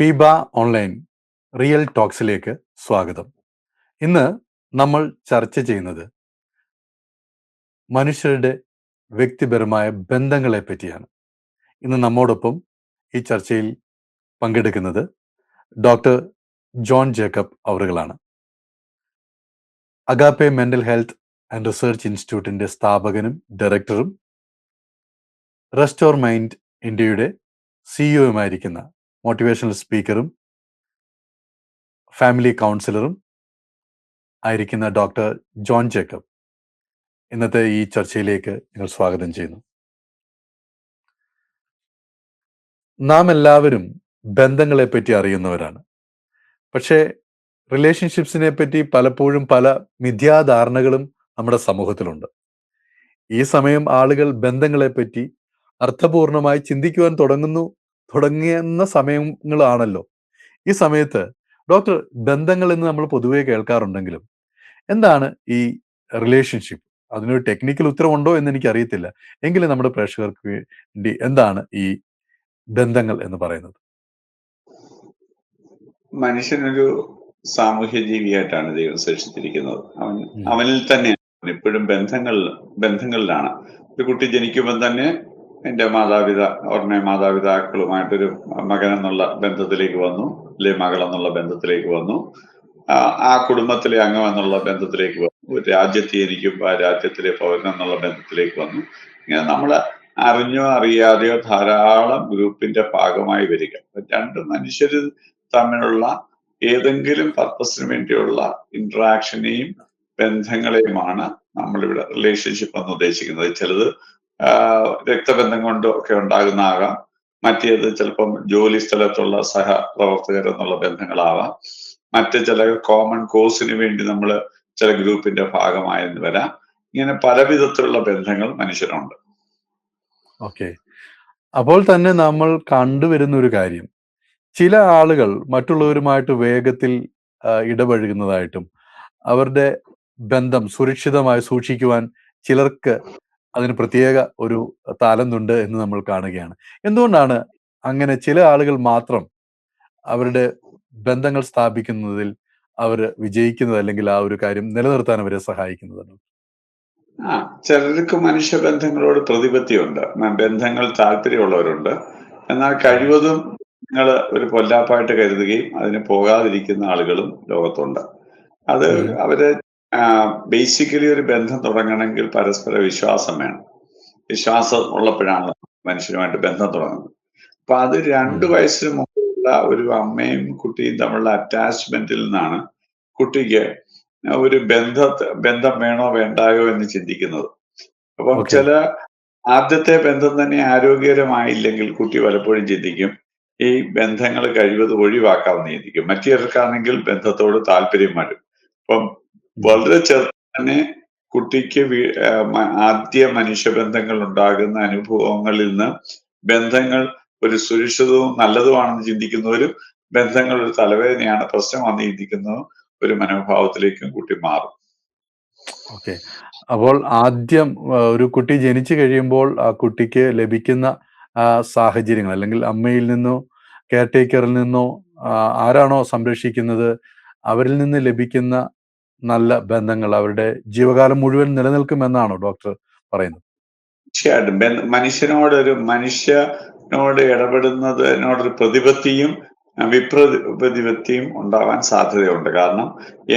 Feba online real ടോക്സിലേക്ക് സ്വാഗതം. ഇന്ന് നമ്മൾ ചർച്ച ചെയ്യുന്നത് മനുഷ്യരുടെ വ്യക്തിപരമായ ബന്ധങ്ങളെ പറ്റിയാണ്. ഇന്ന് നമ്മോടൊപ്പം ഈ ചർച്ചയിൽ പങ്കെടുക്കുന്നത് ഡോക്ടർ ജോൺ ജേക്കബ് അവറുകളാണ്. Agape mental health and research ഇൻസ്റ്റിറ്റ്യൂട്ടിന്റെ സ്ഥാപകനും ഡയറക്ടറും റെസ്റ്റോർ മൈൻഡ് ഇന്ത്യയുടെ സിഇഒയുമായിരിക്കുന്ന മോട്ടിവേഷണൽ സ്പീക്കറും ഫാമിലി കൗൺസിലറും ആയിരിക്കുന്ന ഡോക്ടർ ജോൺ ജേക്കബ് ഇന്നത്തെ ഈ ചർച്ചയിലേക്ക് നിങ്ങൾ സ്വാഗതം ചെയ്യുന്നു. നാം എല്ലാവരും ബന്ധങ്ങളെ പറ്റി അറിയുന്നവരാണ്. പക്ഷേ റിലേഷൻഷിപ്സിനെ പറ്റി പലപ്പോഴും പല മിഥ്യാധാരണകളും നമ്മുടെ സമൂഹത്തിലുണ്ട്. ഈ സമയം ആളുകൾ ബന്ധങ്ങളെ പറ്റി അർത്ഥപൂർണമായി ചിന്തിക്കുവാൻ തുടങ്ങിയെന്ന സമയങ്ങളാണല്ലോ. ഈ സമയത്ത് ഡോക്ടർ, ബന്ധങ്ങൾ എന്ന് നമ്മൾ പൊതുവെ കേൾക്കാറുണ്ടെങ്കിലും എന്താണ് ഈ റിലേഷൻഷിപ്പ്? അതിനൊരു ടെക്നിക്കൽ ഉത്തരവുണ്ടോ എന്ന് എനിക്ക് അറിയത്തില്ല. എങ്കിലും നമ്മുടെ പ്രേക്ഷകർക്ക് വേണ്ടി എന്താണ് ഈ ബന്ധങ്ങൾ എന്ന് പറയുന്നത്? മനുഷ്യനൊരു സാമൂഹ്യ ജീവിയായിട്ടാണ് ദൈവം സൃഷ്ടിച്ചിരിക്കുന്നത്. അവനിൽ തന്നെ എപ്പോഴും ബന്ധങ്ങളിലാണ്. ഒരു കുട്ടി ജനിക്കുമ്പോൾ തന്നെ എൻ്റെ മാതാപിതാക്കളുമായിട്ടൊരു മകൻ എന്നുള്ള ബന്ധത്തിലേക്ക് വന്നു, അല്ലെ മകൾ എന്നുള്ള ബന്ധത്തിലേക്ക് വന്നു, ആ കുടുംബത്തിലെ അംഗം എന്നുള്ള ബന്ധത്തിലേക്ക് വന്നു, ഒരു രാജ്യത്ത് ജനിക്കുമ്പോൾ ആ രാജ്യത്തിലെ പൗരൻ എന്നുള്ള ബന്ധത്തിലേക്ക് വന്നു. ഇങ്ങനെ നമ്മൾ അറിഞ്ഞോ അറിയാതെയോ ധാരാളം ഗ്രൂപ്പിന്റെ ഭാഗമായി വരിക. രണ്ട് മനുഷ്യർ തമ്മിലുള്ള ഏതെങ്കിലും പർപ്പസിന് വേണ്ടിയുള്ള ഇന്ററാക്ഷനെയും ബന്ധങ്ങളെയുമാണ് നമ്മളിവിടെ റിലേഷൻഷിപ്പ് എന്ന് ഉദ്ദേശിക്കുന്നത്. ചിലത് രക്തബന്ധം കൊണ്ടോ ഒക്കെ ഉണ്ടാകുന്നതാകാം, മറ്റേത് ചിലപ്പം ജോലി സ്ഥലത്തുള്ള സഹപ്രവർത്തകർ എന്നുള്ള ബന്ധങ്ങളാവാം, മറ്റ് ചില കോമൺ കോസിന് വേണ്ടി നമ്മൾ ചില ഗ്രൂപ്പിന്റെ ഭാഗമായെന്ന് വരാം. ഇങ്ങനെ പല വിധത്തിലുള്ള ബന്ധങ്ങൾ മനുഷ്യനുണ്ട്. ഓക്കെ, അപ്പോൾ തന്നെ നമ്മൾ കണ്ടുവരുന്ന ഒരു കാര്യം, ചില ആളുകൾ മറ്റുള്ളവരുമായിട്ട് വേഗത്തിൽ ഇടപഴകുന്നതായിട്ടും അവരുടെ ബന്ധം സുരക്ഷിതമായി സൂക്ഷിക്കുവാൻ ചിലർക്ക് അതിന് പ്രത്യേക ഒരു താലന്തുണ്ട് എന്ന് നമ്മൾ കാണുകയാണ്. എന്തുകൊണ്ടാണ് അങ്ങനെ ചില ആളുകൾ മാത്രം അവരുടെ ബന്ധങ്ങൾ സ്ഥാപിക്കുന്നതിൽ അവർ വിജയിക്കുന്നത്, അല്ലെങ്കിൽ ആ ഒരു കാര്യം നിലനിർത്താൻ അവരെ സഹായിക്കുന്നത്? ചിലർക്ക് മനുഷ്യബന്ധങ്ങളോട് പ്രതിപത്തിയുണ്ട്, ബന്ധങ്ങൾ താല്പര്യമുള്ളവരുണ്ട്. എന്നാൽ കഴിവതും നിങ്ങൾ ഒരു പൊല്ലാപ്പായിട്ട് കരുതുകയും അതിന് പോകാതിരിക്കുന്ന ആളുകളും ലോകത്തുണ്ട്. അത് അവര് ബേസിക്കലി ഒരു ബന്ധം തുടങ്ങണമെങ്കിൽ പരസ്പര വിശ്വാസം വേണം. വിശ്വാസം ഉള്ളപ്പോഴാണ് മനുഷ്യനുമായിട്ട് ബന്ധം തുടങ്ങുന്നത്. അപ്പൊ അത് 2 വയസ്സിന് മുമ്പുള്ള ഒരു അമ്മയും കുട്ടിയും തമ്മിലുള്ള അറ്റാച്ച്മെന്റിൽ നിന്നാണ് കുട്ടിക്ക് ഒരു ബന്ധം വേണോ വേണ്ടായോ എന്ന് ചിന്തിക്കുന്നത്. അപ്പം ചില ആദ്യത്തെ ബന്ധം തന്നെ ആരോഗ്യകരമായില്ലെങ്കിൽ കുട്ടി പലപ്പോഴും ചിന്തിക്കും ഈ ബന്ധങ്ങൾ കഴിവതും ഒഴിവാക്കാമെന്ന് ചിന്തിക്കും. മറ്റു ചിലർക്കാണെങ്കിൽ ബന്ധത്തോട് താല്പര്യം വരും. അപ്പം വളരെ ചെറുപ്പം തന്നെ കുട്ടിക്ക് ആദ്യ മനുഷ്യബന്ധങ്ങൾ ഉണ്ടാകുന്ന അനുഭവങ്ങളിൽ നിന്ന് ബന്ധങ്ങൾ ഒരു സുരക്ഷിതവും നല്ലതുമാണെന്ന് ചിന്തിക്കുന്നവരും ബന്ധങ്ങൾ ഒരു തലവേദനയാണ്, പ്രശ്നമാണെന്ന് ചിന്തിക്കുന്നതും ഒരു മനോഭാവത്തിലേക്കും കുട്ടി മാറും. ഓക്കെ, അപ്പോൾ ആദ്യം ഒരു കുട്ടി ജനിച്ചു കഴിയുമ്പോൾ ആ കുട്ടിക്ക് ലഭിക്കുന്ന സാഹചര്യങ്ങൾ, അല്ലെങ്കിൽ അമ്മയിൽ നിന്നോ കെയർ ടേക്കറിൽ നിന്നോ ആരാണോ സംരക്ഷിക്കുന്നത് അവരിൽ നിന്ന് ലഭിക്കുന്ന നല്ല ബന്ധങ്ങൾ അവരുടെ ജീവകാലം മുഴുവൻ നിലനിൽക്കുമെന്നാണോ ഡോക്ടർ പറയുന്നത്? തീർച്ചയായിട്ടും മനുഷ്യനോട് ഇടപെടുന്നതിനോടൊരു പ്രതിപത്തിയും വിപ്രതിപത്തിയും ഉണ്ടാവാൻ സാധ്യതയുണ്ട്. കാരണം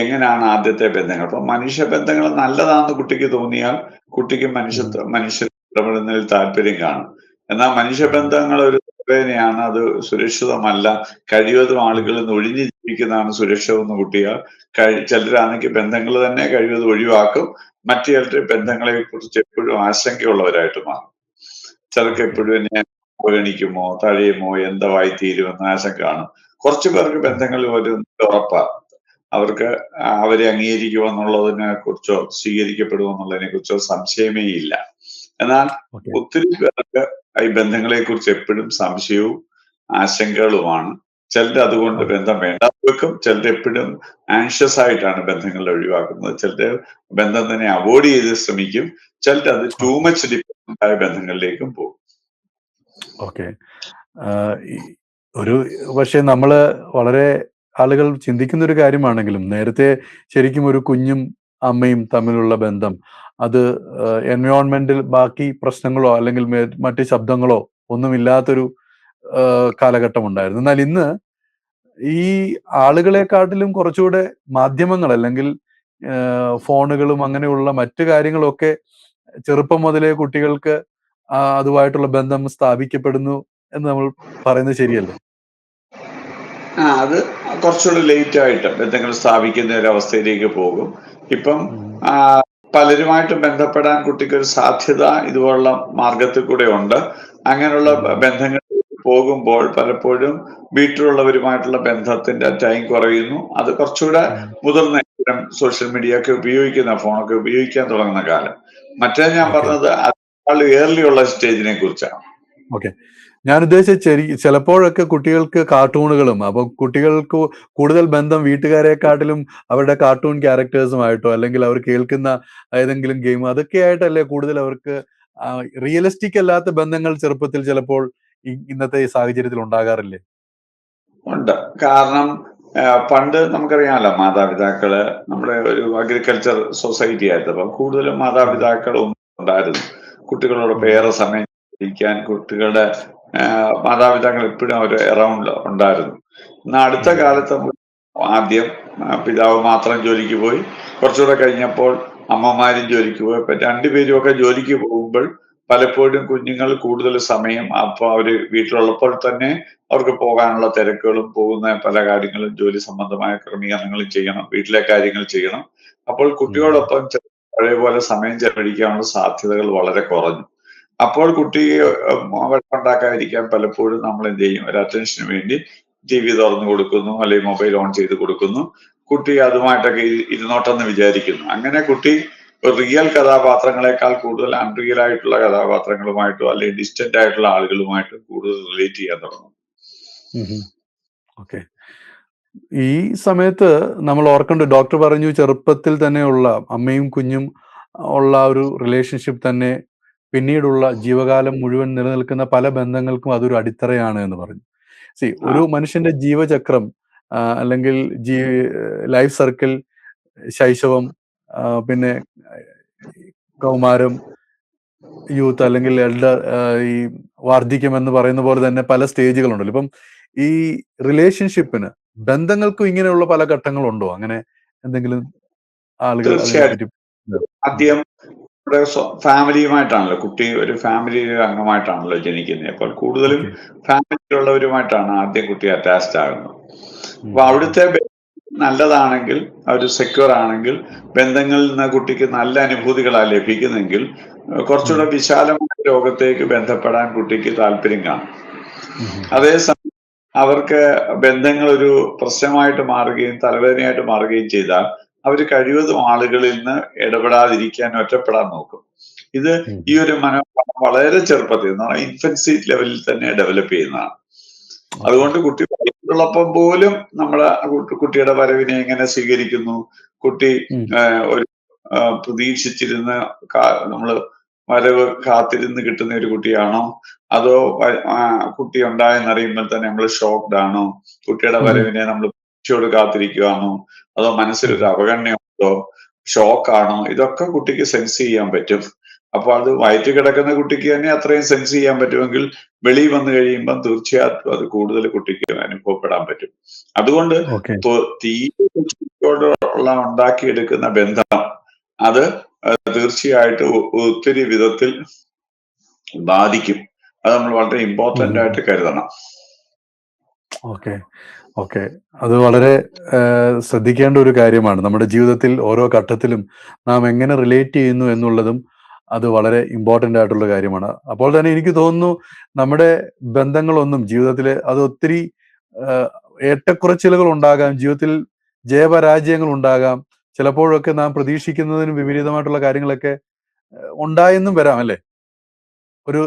എങ്ങനെയാണ് ആദ്യത്തെ ബന്ധങ്ങൾ, അപ്പൊ മനുഷ്യബന്ധങ്ങൾ നല്ലതാണെന്ന് കുട്ടിക്ക് തോന്നിയാൽ കുട്ടിക്ക് മനുഷ്യ ഇടപെടുന്നതിൽ താല്പര്യം കാണും. എന്നാൽ മനുഷ്യബന്ധങ്ങൾ ഒരു വേദനയാണ്, അത് സുരക്ഷിതമല്ല, കഴിവതും ആളുകളിൽ നിന്ന് ഒഴിഞ്ഞു ജീവിക്കുന്നതാണ് സുരക്ഷിതമെന്ന് കുട്ടിയാൽ ചിലരാണെങ്കിൽ ബന്ധങ്ങൾ തന്നെ കഴിവതും ഒഴിവാക്കും. മറ്റു ചിലർ ബന്ധങ്ങളെ കുറിച്ച് എപ്പോഴും ആശങ്കയുള്ളവരായിട്ട് മാറും. ചിലർക്ക് എപ്പോഴും എന്നെ അവഗണിക്കുമോ തഴയുമോ എന്തായി തീരുമെന്ന് ആശങ്ക കാണും. കുറച്ചു പേർക്ക് ബന്ധങ്ങളിൽ ഒരു ഉറപ്പാണ്, അവർക്ക് അവരെ അംഗീകരിക്കുമോ എന്നുള്ളതിനെ കുറിച്ചോ സ്വീകരിക്കപ്പെടുമോ എന്നുള്ളതിനെ കുറിച്ചോ സംശയമേ ഇല്ല. എന്നാൽ ഒത്തിരി പേർക്ക് ഈ ബന്ധങ്ങളെ കുറിച്ച് എപ്പോഴും സംശയവും ആശങ്കകളുമാണ്. ചിലർ അതുകൊണ്ട് ബന്ധം വേണ്ടാതെ വെക്കും, ചിലർ എപ്പോഴും ആൻഷ്യസ് ആയിട്ടാണ് ബന്ധങ്ങൾ ഒഴിവാക്കുന്നത്, ചിലർ ബന്ധം തന്നെ അവോയ്ഡ് ചെയ്ത് ശ്രമിക്കും, ചിലർ അത് ടൂ മച്ച് ഡിപെൻഡന്റ് ആയ ബന്ധങ്ങളിലേക്കും പോകും. ഓക്കെ, ഒരു പക്ഷേ നമ്മള് വളരെ ആളുകൾ ചിന്തിക്കുന്ന ഒരു കാര്യമാണെങ്കിലും നേരത്തെ ശരിക്കും ഒരു കുഞ്ഞും അമ്മയും തമ്മിലുള്ള ബന്ധം അത് എൻവയോൺമെന്റിൽ ബാക്കി പ്രശ്നങ്ങളോ അല്ലെങ്കിൽ മറ്റ് ശബ്ദങ്ങളോ ഒന്നുമില്ലാത്തൊരു കാലഘട്ടം ഉണ്ടായിരുന്നു. എന്നാൽ ഇന്ന് ഈ ആളുകളെക്കാട്ടിലും കുറച്ചുകൂടെ മാധ്യമങ്ങൾ അല്ലെങ്കിൽ ഫോണുകളും അങ്ങനെയുള്ള മറ്റു കാര്യങ്ങളൊക്കെ ചെറുപ്പം മുതലേ കുട്ടികൾക്ക് അതുമായിട്ടുള്ള ബന്ധം സ്ഥാപിക്കപ്പെടുന്നു എന്ന് നമ്മൾ പറയുന്നത് ശരിയല്ലേ? അത് കുറച്ചുകൂടി ലേറ്റ് ആയിട്ട് ബന്ധങ്ങൾ സ്ഥാപിക്കുന്ന ഒരു അവസ്ഥയിലേക്ക് പോകും. ഇപ്പം ഉം. ആ, പലരുമായിട്ട് ബന്ധപ്പെടാൻ കുട്ടിക്ക് ഒരു സാധ്യത ഇതുപോലുള്ള മാർഗത്തിൽ കൂടെ ഉണ്ട്. അങ്ങനെയുള്ള ഉം. ബന്ധങ്ങൾ പോകുമ്പോൾ പലപ്പോഴും വീട്ടിലുള്ളവരുമായിട്ടുള്ള ബന്ധത്തിന്റെ ടൈം കുറയുന്നു. അത് കുറച്ചുകൂടെ ഉം. മുതിർന്ന സോഷ്യൽ മീഡിയ ഒക്കെ ഉപയോഗിക്കുന്ന ഫോണൊക്കെ ഉപയോഗിക്കാൻ തുടങ്ങുന്ന കാലം. മറ്റേ ഞാൻ ഓക്കെ. പറഞ്ഞത് അതിനേക്കാൾ ഏർലി ഉള്ള സ്റ്റേജിനെ കുറിച്ചാണ്. ഓക്കെ. ഞാൻ ഉദ്ദേശിച്ച ചിലപ്പോഴൊക്കെ കുട്ടികൾക്ക് കാർട്ടൂണുകളും അപ്പൊ കുട്ടികൾക്ക് കൂടുതൽ ബന്ധം വീട്ടുകാരെക്കാട്ടിലും അവരുടെ കാർട്ടൂൺ ക്യാരക്ടേഴ്സുമായിട്ടോ അല്ലെങ്കിൽ അവർ കേൾക്കുന്ന ഏതെങ്കിലും ഗെയിം അതൊക്കെ ആയിട്ടല്ലേ കൂടുതൽ അവർക്ക് റിയലിസ്റ്റിക് അല്ലാത്ത ബന്ധങ്ങൾ ചെറുപ്പത്തിൽ ചിലപ്പോൾ ഇന്നത്തെ ഈ സാഹചര്യത്തിൽ ഉണ്ടാകാറില്ലേ? ഉണ്ട്. കാരണം പണ്ട് നമുക്കറിയാമല്ലോ മാതാപിതാക്കള് നമ്മുടെ ഒരു അഗ്രികൾച്ചർ സൊസൈറ്റി ആയിരുന്നു. അപ്പം കൂടുതലും ഉം. മാതാപിതാക്കളും ഉണ്ടായിരുന്നു. കുട്ടികളോടൊപ്പം ഉം. ഏറെ സമയം ചിലവഴിക്കാൻ കുട്ടികളുടെ മാതാപിതാക്കൾ എപ്പോഴും അവർ അറൗണ്ട് ഉണ്ടായിരുന്നു. എന്നാൽ അടുത്ത ഉം. കാലത്ത് ആദ്യം പിതാവ് മാത്രം ജോലിക്ക് പോയി. കുറച്ചുകൂടെ കഴിഞ്ഞപ്പോൾ അമ്മമാരും ജോലിക്ക് പോയി. ഇപ്പൊ രണ്ടുപേരും ഒക്കെ ജോലിക്ക് പോകുമ്പോൾ പലപ്പോഴും കുഞ്ഞുങ്ങൾ കൂടുതൽ സമയം അപ്പൊ അവര് വീട്ടിലുള്ളപ്പോൾ തന്നെ അവർക്ക് പോകാനുള്ള തിരക്കുകളും പോകുന്ന പല കാര്യങ്ങളും ജോലി സംബന്ധമായ ക്രമീകരണങ്ങളും ചെയ്യണം, വീട്ടിലെ കാര്യങ്ങൾ ചെയ്യണം. അപ്പോൾ ഉം. കുട്ടിയോടൊപ്പം പഴയ പോലെ സമയം ചെലവഴിക്കാനുള്ള സാധ്യതകൾ വളരെ കുറഞ്ഞു. അപ്പോൾ കുട്ടിയെ വഴക്കുണ്ടാക്കാതിരിക്കാൻ പലപ്പോഴും നമ്മൾ എന്ത് ചെയ്യും, ഒരു അറ്റൻഷന് വേണ്ടി TV തുറന്നു കൊടുക്കുന്നു, അല്ലെങ്കിൽ മൊബൈൽ ഓൺ ചെയ്ത് കൊടുക്കുന്നു. കുട്ടി അതുമായിട്ടൊക്കെ ഇരുന്നോട്ടെന്ന് വിചാരിക്കുന്നു. അങ്ങനെ കുട്ടി റിയൽ കഥാപാത്രങ്ങളെക്കാൾ കൂടുതൽ അൺറിയൽ ആയിട്ടുള്ള കഥാപാത്രങ്ങളുമായിട്ടോ അല്ലെങ്കിൽ ഡിസ്റ്റന്റ് ആയിട്ടുള്ള ആളുകളുമായിട്ടോ കൂടുതൽ റിലേറ്റ് ചെയ്യാൻ തുടങ്ങും. ഉം. ഓക്കെ. ഈ സമയത്ത് നമ്മൾ ഓർക്കേണ്ട ഡോക്ടർ പറഞ്ഞു ചെറുപ്പത്തിൽ തന്നെയുള്ള അമ്മയും കുഞ്ഞും ഉള്ള ഒരു റിലേഷൻഷിപ്പ് തന്നെ പിന്നീടുള്ള ജീവകാലം മുഴുവൻ നിലനിൽക്കുന്ന പല ബന്ധങ്ങൾക്കും അതൊരു അടിത്തറയാണ് എന്ന് പറഞ്ഞു. ആ ഒരു മനുഷ്യന്റെ ജീവചക്രം അല്ലെങ്കിൽ ലൈഫ് സർക്കിൾ ശൈശവം, പിന്നെ കൗമാരം, യൂത്ത് അല്ലെങ്കിൽ ഈ വാർദ്ധക്യം എന്ന് പറയുന്ന പോലെ തന്നെ പല സ്റ്റേജുകളുണ്ടല്ലോ. ഇപ്പം ഈ റിലേഷൻഷിപ്പിന് ബന്ധങ്ങൾക്കും ഇങ്ങനെയുള്ള പല ഘട്ടങ്ങളുണ്ടോ? അങ്ങനെ എന്തെങ്കിലും ആളുകൾ തീർച്ചയായിട്ടും. അതിനെപ്പറ്റി ഉം. ആദ്യം ഇവിടെ ഫാമിലിയുമായിട്ടാണല്ലോ, കുട്ടി ഒരു ഫാമിലിയിലെ അംഗമായിട്ടാണല്ലോ ജനിക്കുന്നത്. അപ്പോൾ കൂടുതലും ഓക്കെ. ഫാമിലിയിലുള്ളവരുമായിട്ടാണ് ആദ്യം കുട്ടി അറ്റാച്ച്ഡ് ആകുന്നത്. ഉം. അപ്പൊ അവിടുത്തെ നല്ലതാണെങ്കിൽ, അവർ സെക്യൂർ ആണെങ്കിൽ, ബന്ധങ്ങളിൽ നിന്ന് കുട്ടിക്ക് നല്ല അനുഭൂതികളാണ് ലഭിക്കുന്നെങ്കിൽ ഉം. കുറച്ചുകൂടെ വിശാലമായ ലോകത്തേക്ക് ബന്ധപ്പെടാൻ കുട്ടിക്ക് താല്പര്യം കാണും. ഉം. ഉം. അതേസമയം അവർക്ക് ബന്ധങ്ങൾ ഒരു പ്രശ്നമായിട്ട് മാറുകയും തലവേദനയായിട്ട് മാറുകയും ചെയ്താൽ അവർ കഴിവതും ആളുകളിൽ നിന്ന് ഇടപെടാതിരിക്കാൻ, ഒറ്റപ്പെടാൻ നോക്കും. ഇത് ഉം. ഈ ഒരു മനോഭാവം വളരെ ചെറുപ്പത്തിൽ എന്ന് പറഞ്ഞാൽ ഇൻഫൻസി ലെവലിൽ തന്നെ ഡെവലപ്പ് ചെയ്യുന്നതാണ്. ഓക്കെ. അതുകൊണ്ട് കുട്ടി വയറ്റിലുള്ളപ്പം പോലും നമ്മുടെ കുട്ടിയുടെ വരവിനെ എങ്ങനെ സ്വീകരിക്കുന്നു, കുട്ടി ഉം. ഒരു പ്രതീക്ഷിച്ചിരുന്ന് നമ്മള് വരവ് കാത്തിരുന്ന് കിട്ടുന്ന ഒരു കുട്ടിയാണോ, അതോ കുട്ടി ഉണ്ടായെന്നറിയുമ്പോൾ തന്നെ നമ്മൾ ഷോക്ക്ഡ് ആണോ, കുട്ടിയുടെ ഉം. വരവിനെ നമ്മൾ പ്രതീക്ഷയോട് കാത്തിരിക്കുകയാണോ, അതോ മനസ്സിലൊരു ഉം. അവഗണനയുണ്ടോ, ഷോക്കാണോ, ഇതൊക്കെ കുട്ടിക്ക് സെൻസ് ചെയ്യാൻ പറ്റും. അപ്പൊ അത് വയറ്റിൽ കിടക്കുന്ന കുട്ടിക്ക് തന്നെ അത്രയും സെൻസ് ചെയ്യാൻ പറ്റുമെങ്കിൽ വെളിയിൽ വന്നു കഴിയുമ്പം തീർച്ചയായിട്ടും അത് കൂടുതൽ കുട്ടിക്ക് അനുഭവപ്പെടാൻ പറ്റും. അതുകൊണ്ട് ഓക്കെ. തീരെ കുട്ടിയോടുള്ള ഉണ്ടാക്കിയെടുക്കുന്ന ബന്ധം അത് തീർച്ചയായിട്ടും ഒത്തിരി വിധത്തിൽ ബാധിക്കും. അത് നമ്മൾ വളരെ ഉം. ഇമ്പോർട്ടന്റ് ആയിട്ട് കരുതണം. ഓക്കെ. ഓക്കെ. അത് വളരെ ശ്രദ്ധിക്കേണ്ട ഒരു കാര്യമാണ്. നമ്മുടെ ജീവിതത്തിൽ ഓരോ ഘട്ടത്തിലും നാം എങ്ങനെ റിലേറ്റ് ചെയ്യുന്നു എന്നുള്ളതും അത് വളരെ ഇമ്പോർട്ടന്റ് ആയിട്ടുള്ള കാര്യമാണ്. അപ്പോൾ തന്നെ എനിക്ക് തോന്നുന്നു നമ്മുടെ ബന്ധങ്ങളൊന്നും ജീവിതത്തില് അത് ഒത്തിരി ഏഹ്, ഏറ്റക്കുറച്ചിലുകൾ ഉണ്ടാകാം. ജീവിതത്തിൽ ജയപരാജയങ്ങൾ ഉണ്ടാകാം. ചിലപ്പോഴൊക്കെ നാം പ്രതീക്ഷിക്കുന്നതിന് വിപരീതമായിട്ടുള്ള കാര്യങ്ങളൊക്കെ ഉണ്ടായെന്നും വരാം അല്ലേ? ഒരു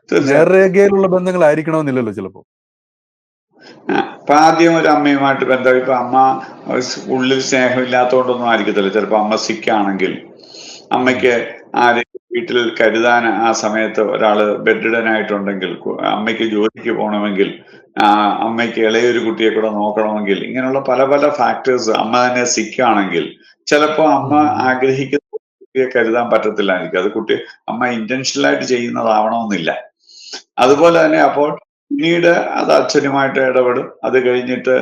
തീർച്ചയായും. നേർരേഖയിലുള്ള ബന്ധങ്ങളായിരിക്കണമെന്നില്ലല്ലോ ചിലപ്പോ. ഇപ്പൊ ആദ്യം ഒരു അമ്മയുമായിട്ട് ബന്ധം, ഇപ്പൊ അമ്മ ഉള്ളിൽ സ്നേഹമില്ലാത്തതുകൊണ്ടൊന്നും ആയിരിക്കത്തില്ല. ചിലപ്പോ അമ്മ സിക്കാണെങ്കിൽ ഉം. അമ്മയ്ക്ക് ആരെയും വീട്ടിൽ കരുതാൻ ആ സമയത്ത് ഒരാള് ബെഡ്രിഡൻ ആയിട്ടുണ്ടെങ്കിൽ, അമ്മയ്ക്ക് ജോലിക്ക് പോകണമെങ്കിൽ അമ്മയ്ക്ക് ഇളയൊരു കുട്ടിയെ കൂടെ നോക്കണമെങ്കിൽ ഇങ്ങനെയുള്ള പല പല ഫാക്ടേഴ്സ്, അമ്മ തന്നെ സിക്കാണെങ്കിൽ ചിലപ്പോൾ അമ്മ ആഗ്രഹിക്കുന്ന കുട്ടിയെ കരുതാൻ പറ്റത്തില്ലായിരിക്കും. അത് അമ്മ ഇന്റൻഷനലായിട്ട് ചെയ്യുന്നതാവണമെന്നില്ല. അതുപോലെ തന്നെ അപ്പോൾ പിന്നീട് അത് അച്ഛനുമായിട്ട് ഇടപെടും. അത് കഴിഞ്ഞിട്ട്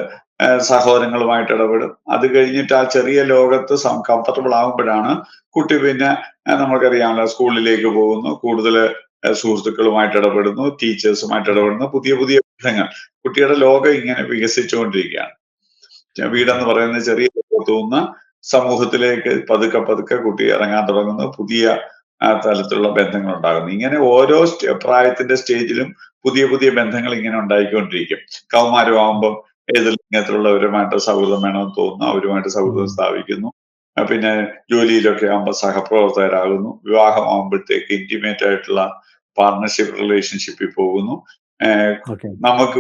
സഹോദരങ്ങളുമായിട്ട് ഇടപെടും. അത് കഴിഞ്ഞിട്ട് ആ ചെറിയ ലോകത്ത് കംഫർട്ടബിൾ ആകുമ്പോഴാണ് കുട്ടി പിന്നെ നമുക്കറിയാമല്ലോ സ്കൂളിലേക്ക് പോകുന്നു, കൂടുതൽ സുഹൃത്തുക്കളുമായിട്ട് ഇടപെടുന്നു, ടീച്ചേഴ്സുമായിട്ട് ഇടപെടുന്നു, പുതിയ പുതിയ ബന്ധങ്ങൾ. കുട്ടിയുടെ ലോകം ഇങ്ങനെ വികസിച്ചുകൊണ്ടിരിക്കുകയാണ്. വീടെന്ന് പറയുന്ന ചെറിയ ലോകത്തു നിന്ന് സമൂഹത്തിലേക്ക് പതുക്കെ പതുക്കെ കുട്ടി ഇറങ്ങാൻ തുടങ്ങുന്നു, പുതിയ തലത്തിലുള്ള ബന്ധങ്ങൾ ഉണ്ടാകുന്നു. ഇങ്ങനെ ഓരോ പ്രായത്തിന്റെ സ്റ്റേജിലും പുതിയ പുതിയ ബന്ധങ്ങൾ ഇങ്ങനെ ഉണ്ടായിക്കൊണ്ടിരിക്കും. കൗമാരമാകുമ്പോൾ ഏത് ലിംഗത്തിലുള്ളവരുമായിട്ട് സൗഹൃദം വേണമെന്ന് തോന്നുന്നു, അവരുമായിട്ട് സൗഹൃദം സ്ഥാപിക്കുന്നു. പിന്നെ ജോലിയിലൊക്കെ ആകുമ്പോൾ സഹപ്രവർത്തകരാകുന്നു. വിവാഹമാകുമ്പോഴത്തേക്ക് ഇന്റിമേറ്റ് ആയിട്ടുള്ള പാർട്ണർഷിപ്പ് റിലേഷൻഷിപ്പിൽ പോകുന്നു. നമുക്ക്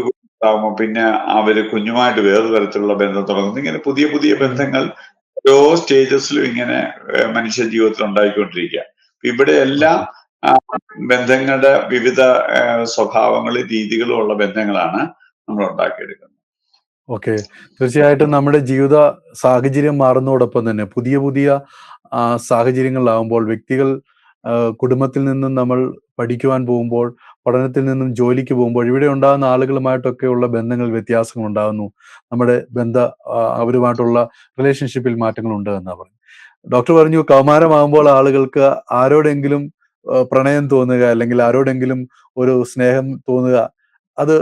ആകുമ്പോൾ പിന്നെ അവര് കുഞ്ഞുമായിട്ട് വേറെ തരത്തിലുള്ള ബന്ധം തുടങ്ങുന്നു. ഇങ്ങനെ പുതിയ പുതിയ ബന്ധങ്ങൾ ഓരോ സ്റ്റേജസിലും ഇങ്ങനെ മനുഷ്യ ജീവിതത്തിൽ ഉണ്ടായിക്കൊണ്ടിരിക്കുക. ഇവിടെ എല്ലാം ബന്ധങ്ങളുടെ വിവിധ സ്വഭാവങ്ങളും രീതികളും ഉള്ള ബന്ധങ്ങളാണ് നമ്മൾ ഉണ്ടാക്കിയെടുക്കുന്നത്. ഓക്കെ, തീർച്ചയായിട്ടും നമ്മുടെ ജീവിത സാഹചര്യം മാറുന്നതോടൊപ്പം തന്നെ പുതിയ പുതിയ സാഹചര്യങ്ങളിലാവുമ്പോൾ വ്യക്തികൾ കുടുംബത്തിൽ നിന്നും നമ്മൾ പഠിക്കുവാൻ പോകുമ്പോൾ, പഠനത്തിൽ നിന്നും ജോലിക്ക് പോകുമ്പോൾ ഇവിടെ ഉണ്ടാകുന്ന ആളുകളുമായിട്ടൊക്കെയുള്ള ബന്ധങ്ങൾ വ്യത്യാസങ്ങൾ ഉണ്ടാകുന്നു. നമ്മുടെ അവരുമായിട്ടുള്ള റിലേഷൻഷിപ്പിൽ മാറ്റങ്ങളുണ്ട് എന്നാണ് പറഞ്ഞത്. ഡോക്ടർ പറഞ്ഞു കൗമാരമാകുമ്പോൾ ആളുകൾക്ക് ആരോടെങ്കിലും പ്രണയം തോന്നുക, അല്ലെങ്കിൽ ആരോടെങ്കിലും ഒരു സ്നേഹം തോന്നുക, അത്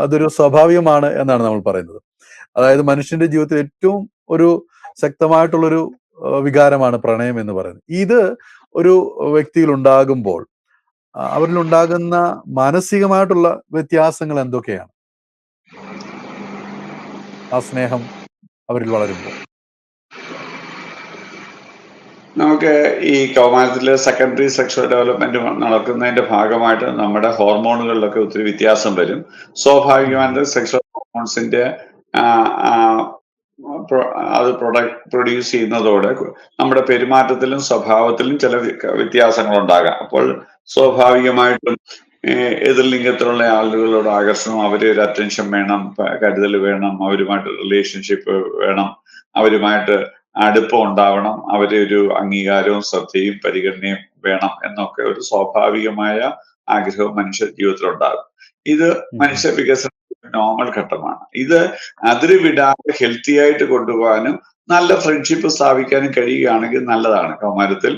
അതൊരു സ്വാഭാവികമാണ് എന്നാണ് നമ്മൾ പറയുന്നത്. അതായത് മനുഷ്യന്റെ ജീവിതത്തിൽ ഏറ്റവും ഒരു ശക്തമായിട്ടുള്ളൊരു വികാരമാണ് പ്രണയം എന്ന് പറയുന്നത്. ഇത് ഒരു വ്യക്തിയിൽ ഉണ്ടാകുമ്പോൾ അവരിലുണ്ടാകുന്ന മാനസികമായിട്ടുള്ള വ്യത്യാസങ്ങൾ എന്തൊക്കെയാണ്? ആ സ്നേഹം അവരിൽ വളരുമ്പോൾ നമുക്ക് ഈ കൗമാരത്തിലെ സെക്കൻഡറി സെക്ഷൽ ഡെവലപ്മെന്റ് നടക്കുന്നതിന്റെ ഭാഗമായിട്ട് നമ്മുടെ ഹോർമോണുകളിലൊക്കെ ഒത്തിരി വ്യത്യാസം വരും. സ്വാഭാവികമായിട്ട് സെക്ഷൽ ഹോർമോൺസിന്റെ അത് പ്രൊഡ്യൂസ് ചെയ്യുന്നതോടെ നമ്മുടെ പെരുമാറ്റത്തിലും സ്വഭാവത്തിലും ചില വ്യത്യാസങ്ങൾ ഉണ്ടാകാം. അപ്പോൾ സ്വാഭാവികമായിട്ടും എതിർലിംഗത്തിലുള്ള ആളുകളോട് ആകർഷണം, അവര് ഒരു അറ്റൻഷൻ വേണം, കരുതൽ വേണം, അവരുമായിട്ട് റിലേഷൻഷിപ്പ് വേണം, അവരുമായിട്ട് അടുപ്പം ഉണ്ടാവണം, അവരെ ഒരു അംഗീകാരവും ശ്രദ്ധയും പരിഗണനയും വേണം എന്നൊക്കെ ഒരു സ്വാഭാവികമായ ആഗ്രഹവും മനുഷ്യ ജീവിതത്തിൽ ഉണ്ടാകും. ഇത് മനുഷ്യ വികസന നോർമൽ ഘട്ടമാണ്. ഇത് അതിര് വിടാതെ ഹെൽത്തി ആയിട്ട് കൊണ്ടുപോകാനും നല്ല ഫ്രണ്ട്ഷിപ്പ് സ്ഥാപിക്കാനും കഴിയുകയാണെങ്കിൽ നല്ലതാണ്. കൗമാരത്തിൽ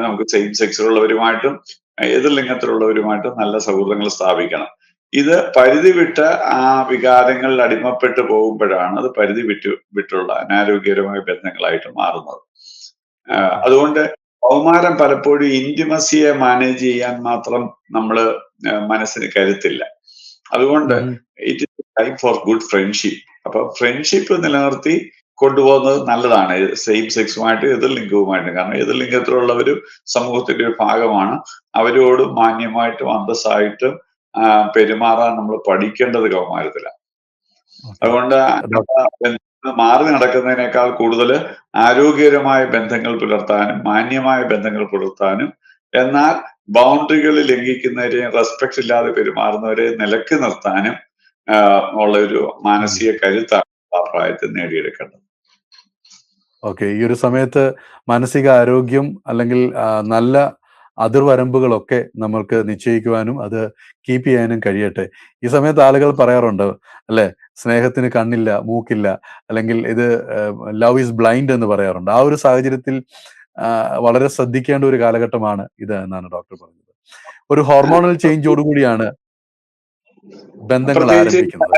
നമുക്ക് സെയിം സെക്സിലുള്ളവരുമായിട്ടും എതിർലിംഗത്തിലുള്ളവരുമായിട്ടും നല്ല സൗഹൃദങ്ങൾ സ്ഥാപിക്കണം. ഇത് പരിധി വിട്ട് ആ വികാരങ്ങളിൽ അടിമപ്പെട്ടു പോകുമ്പോഴാണ് അത് പരിധി വിട്ടുള്ള അനാരോഗ്യകരമായ ബന്ധങ്ങളായിട്ട് മാറുന്നത്. അതുകൊണ്ട് കൗമാരം പലപ്പോഴും ഇന്റിമസിയെ മാനേജ് ചെയ്യാൻ മാത്രം മനസ്സിന് കരുത്തില്ല. അതുകൊണ്ട് it is time for good friendship. അപ്പൊ ഫ്രണ്ട്ഷിപ്പ് നിലനിർത്തി കൊണ്ടുപോകുന്നത് നല്ലതാണ്, സെയിം സെക്സുമായിട്ട് എതിർലിംഗവുമായിട്ട്. കാരണം എതിർലിംഗത്തിലുള്ളവരും സമൂഹത്തിന്റെ ഒരു ഭാഗമാണ്. അവരോട് മാന്യമായിട്ടും അന്തസ്സായിട്ടും പെരുമാറാൻ നമ്മൾ പഠിക്കേണ്ടത് കൗമാരത്തിലാണ്. അതുകൊണ്ട് മാറി നടക്കുന്നതിനേക്കാൾ കൂടുതൽ ആരോഗ്യകരമായ ബന്ധങ്ങൾ പുലർത്താനും മാന്യമായ ബന്ധങ്ങൾ പുലർത്താനും, എന്നാൽ ബൗണ്ടറികൾ ലംഘിക്കുന്നവരെയും റെസ്പെക്ട് ഇല്ലാതെ പെരുമാറുന്നവരെ നിലക്ക് നിർത്താനും ഉള്ള ഒരു മാനസിക കരുത്താണ് ആ പ്രായത്തിൽ നേടിയെടുക്കേണ്ടത്. ഓക്കെ, ഈ ഒരു സമയത്ത് മാനസിക ആരോഗ്യം അല്ലെങ്കിൽ നല്ല അതിർവരമ്പുകളൊക്കെ നമ്മൾക്ക് നിശ്ചയിക്കുവാനും അത് കീപ്പ് ചെയ്യാനും കഴിയട്ടെ. ഈ സമയത്ത് ആളുകൾ പറയാറുണ്ട് അല്ലെ, സ്നേഹത്തിന് കണ്ണില്ല, മൂക്കില്ല, അല്ലെങ്കിൽ ഇത് ലവ് ഈസ് ബ്ലൈൻഡ് എന്ന് പറയാറുണ്ട്. ആ ഒരു സാഹചര്യത്തിൽ വളരെ ശ്രദ്ധിക്കേണ്ട ഒരു കാലഘട്ടമാണ് ഇത് എന്നാണ് ഡോക്ടർ പറഞ്ഞത്. ഒരു ഹോർമോണൽ ചേഞ്ചോടുകൂടിയാണ് ബന്ധങ്ങൾ ആരംഭിക്കുന്നത്.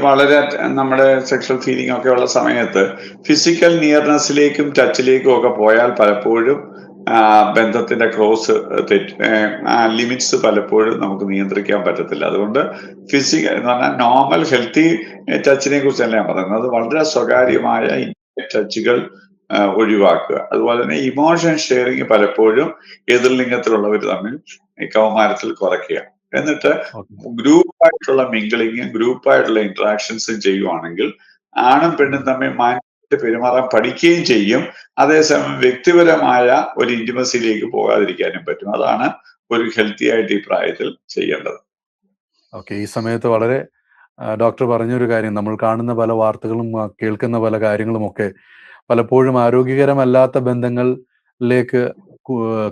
വളരെ നമ്മുടെ സെക്ഷൽ ഫീലിംഗ് ഒക്കെ ഉള്ള സമയത്ത് ഫിസിക്കൽ നിയർനെസ്സിലേക്കും ടച്ചിലേക്കും ഒക്കെ പോയാൽ പലപ്പോഴും ബന്ധത്തിന്റെ ക്രോസ് ലിമിറ്റ്സ് പലപ്പോഴും നമുക്ക് നിയന്ത്രിക്കാൻ പറ്റത്തില്ല. അതുകൊണ്ട് ഫിസിക്കൽ എന്ന് പറഞ്ഞാൽ നോർമൽ ഹെൽത്തി ടച്ചിനെ കുറിച്ചല്ല ഞാൻ പറയുന്നത്. വളരെ സ്വകാര്യമായ ടച്ചുകൾ ഒഴിവാക്കുക. അതുപോലെ തന്നെ ഇമോഷൻ ഷെയറിങ് പലപ്പോഴും എതിർലിംഗത്തിലുള്ളവർ തമ്മിൽ കൗമാരത്തിൽ കുറയ്ക്കുക. എന്നിട്ട് ഗ്രൂപ്പായിട്ടുള്ള മിംഗിളിങ്ങും ഗ്രൂപ്പായിട്ടുള്ള ഇന്ററാക്ഷൻസും ചെയ്യുവാണെങ്കിൽ ആണും പെണ്ണും തമ്മിൽ മാന്യമായിട്ട് പെരുമാറാൻ പഠിക്കുകയും ചെയ്യും. അതേസമയം വ്യക്തിപരമായ ഒരു ഇന്റിമസിയിലേക്ക് പോകാതിരിക്കാനും പറ്റും. അതാണ് ഒരു ഹെൽത്തി ആയിട്ട് ഈ പ്രായത്തിൽ ചെയ്യേണ്ടത്. ഓക്കെ. ഈ സമയത്ത് വളരെ ഡോക്ടർ പറഞ്ഞൊരു കാര്യം, നമ്മൾ കാണുന്ന പല വാർത്തകളും കേൾക്കുന്ന പല കാര്യങ്ങളുമൊക്കെ പലപ്പോഴും ആരോഗ്യകരമല്ലാത്ത ബന്ധങ്ങളിലേക്ക്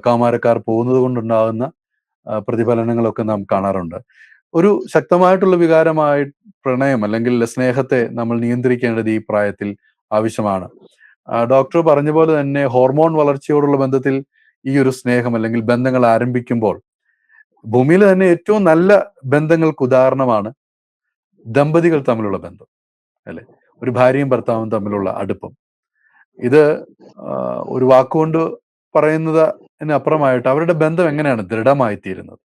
കൗമാരക്കാർ പോകുന്നത് കൊണ്ടുണ്ടാകുന്ന പ്രതിഫലനങ്ങളൊക്കെ നാം കാണാറുണ്ട്. ഒരു ശക്തമായിട്ടുള്ള വികാരമായി പ്രണയം അല്ലെങ്കിൽ സ്നേഹത്തെ നമ്മൾ നിയന്ത്രിക്കേണ്ടത് ഈ പ്രായത്തിൽ ആവശ്യമാണ്. ഡോക്ടർ പറഞ്ഞ പോലെ തന്നെ ഹോർമോൺ വളർച്ചയോടുള്ള ബന്ധത്തിൽ ഈ ഒരു സ്നേഹം അല്ലെങ്കിൽ ബന്ധങ്ങൾ ആരംഭിക്കുമ്പോൾ ഭൂമിയിൽ തന്നെ ഏറ്റവും നല്ല ബന്ധങ്ങൾക്ക് ഉദാഹരണമാണ് ദമ്പതികൾ തമ്മിലുള്ള ബന്ധം, അല്ലെ? ഒരു ഭാര്യയും ഭർത്താവും തമ്മിലുള്ള അടുപ്പം. ഇത് ഒരു വാക്കുകൊണ്ട് പറയുന്നതിന് അപ്പുറമായിട്ട് അവരുടെ ബന്ധം എങ്ങനെയാണ് ദൃഢമായി തീരുന്നത്?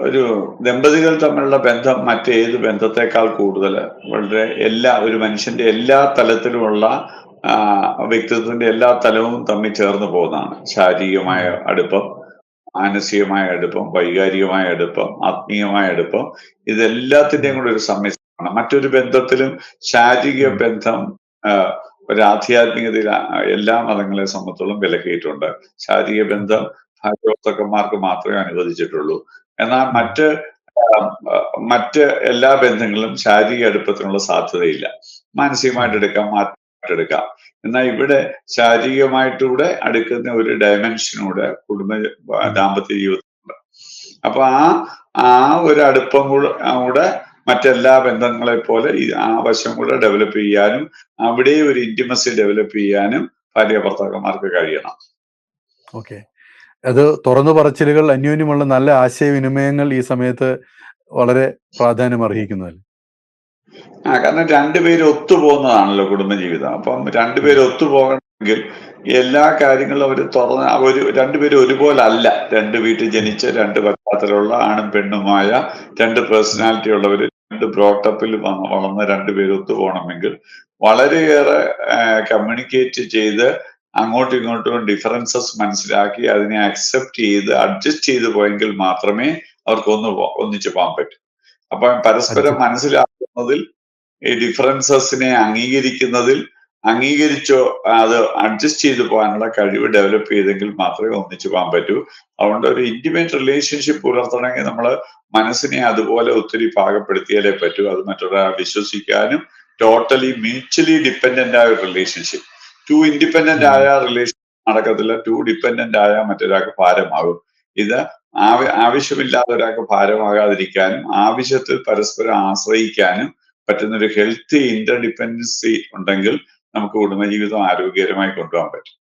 ഒരു ദമ്പതികൾ തമ്മിലുള്ള ബന്ധം മറ്റേത് ബന്ധത്തെക്കാൾ കൂടുതൽ വളരെ ഒരു മനുഷ്യന്റെ എല്ലാ തലത്തിലുമുള്ള വ്യക്തിത്വത്തിന്റെ എല്ലാ തലവും തമ്മിൽ ചേർന്ന് പോകുന്നതാണ്. ശാരീരികമായ അടുപ്പം, മാനസികമായ അടുപ്പം, വൈകാരികമായ അടുപ്പം, ആത്മീയമായ അടുപ്പം, ഇതെല്ലാത്തിന്റെയും കൂടെ ഒരു സമ്മിശ്രണമാണ്. മറ്റൊരു ബന്ധത്തിലും ശാരീരിക ബന്ധം ഒരു ആധ്യാത്മികതയിൽ എല്ലാ മതങ്ങളെ സംബന്ധിച്ചോളം വിലക്കിയിട്ടുണ്ട്. ശാരീരിക ബന്ധം ഭാര്യാഭർത്താക്കന്മാർക്ക് മാത്രമേ അനുവദിച്ചിട്ടുള്ളൂ. എന്നാൽ മറ്റ് എല്ലാ ബന്ധങ്ങളിലും ശാരീരിക അടുപ്പത്തിനുള്ള സാധ്യതയില്ല. മാനസികമായിട്ട് എടുക്കാം, എടുക്കാം. എന്നാൽ ഇവിടെ ശാരീരികമായിട്ടൂടെ അടുക്കുന്ന ഒരു ഡയമെൻഷനൂടെ ദാമ്പത്യ ജീവിതത്തിലുണ്ട്. അപ്പൊ ആ ഒരു അടുപ്പം കൂടെ മറ്റെല്ലാ ബന്ധങ്ങളെ പോലെ ആ വശം കൂടെ ഡെവലപ്പ് ചെയ്യാനും അവിടെ ഒരു ഇന്റിമസി ഡെവലപ്പ് ചെയ്യാനും ഭാര്യ ഭർത്താക്കന്മാർക്ക് കഴിയണം. ഓക്കെ. അത് തുറന്നു പറച്ചിലുകൾ, അന്യോന്യമുള്ള നല്ല ആശയവിനിമയങ്ങൾ ഈ സമയത്ത് വളരെ പ്രാധാന്യം അർഹിക്കുന്നതല്ലേ? കാരണം രണ്ടുപേരും ഒത്തുപോകുന്നതാണല്ലോ കുടുംബജീവിതം. അപ്പം രണ്ടുപേരും ഒത്തുപോകണമെങ്കിൽ എല്ലാ കാര്യങ്ങളും രണ്ടുപേരും ഒരുപോലെ അല്ല. രണ്ട് വീട്ടിൽ ജനിച്ച് രണ്ട് പശ്ചാത്തലമുള്ള ആണും പെണ്ണുമായ രണ്ട് പേഴ്സണാലിറ്റി ഉള്ളവര്, രണ്ട് ബ്രോട്ടപ്പിൽ വളർന്ന രണ്ടുപേരും ഒത്തുപോകണമെങ്കിൽ വളരെയേറെ കമ്മ്യൂണിക്കേറ്റ് ചെയ്ത് അങ്ങോട്ടും ഇങ്ങോട്ടും ഡിഫറൻസസ് മനസ്സിലാക്കി അതിനെ അക്സെപ്റ്റ് ചെയ്ത് അഡ്ജസ്റ്റ് ചെയ്ത് പോയെങ്കിൽ മാത്രമേ അവർക്ക് ഒന്നിച്ചു പോകാൻ പറ്റൂ. അപ്പൊ പരസ്പരം മനസ്സിലാക്കുന്നതിൽ, ഈ ഡിഫറൻസസിനെ അംഗീകരിച്ചോ അത് അഡ്ജസ്റ്റ് ചെയ്ത് പോകാനുള്ള കഴിവ് ഡെവലപ്പ് ചെയ്തെങ്കിൽ മാത്രമേ ഒന്നിച്ചു പോകാൻ പറ്റൂ. അതുകൊണ്ട് ഒരു ഇന്റിമേറ്റ് റിലേഷൻഷിപ്പ് പുലർത്തണമെങ്കിൽ നമ്മൾ മനസ്സിനെ അതുപോലെ ഒത്തിരി പാകപ്പെടുത്തിയാലേ പറ്റൂ. അത് മറ്റൊരാളെ വിശ്വസിക്കാനും ടോട്ടലി മ്യൂച്വലി ഡിപ്പെൻഡന്റ് ആയ ഒരു റിലേഷൻഷിപ്പ്. ടു ഇൻഡിപെൻഡന്റ് ആയ റിലേഷൻ നടക്കത്തില്ല. ടു ഡിപ്പെൻഡന്റ് ആയ മറ്റൊരാൾക്ക് ഭാരമാകും. ഇത് ആവശ്യമില്ലാതെ ഒരാൾക്ക് ഭാരമാകാതിരിക്കാനും ആവശ്യത്തിൽ പരസ്പരം ആശ്രയിക്കാനും പറ്റുന്ന ഒരു ഹെൽത്തി ഇന്റർഡിപെൻഡൻസി ഉണ്ടെങ്കിൽ നമുക്ക് കുടുംബജീവിതം ആരോഗ്യകരമായി കൊണ്ടുപോകാൻ പറ്റും.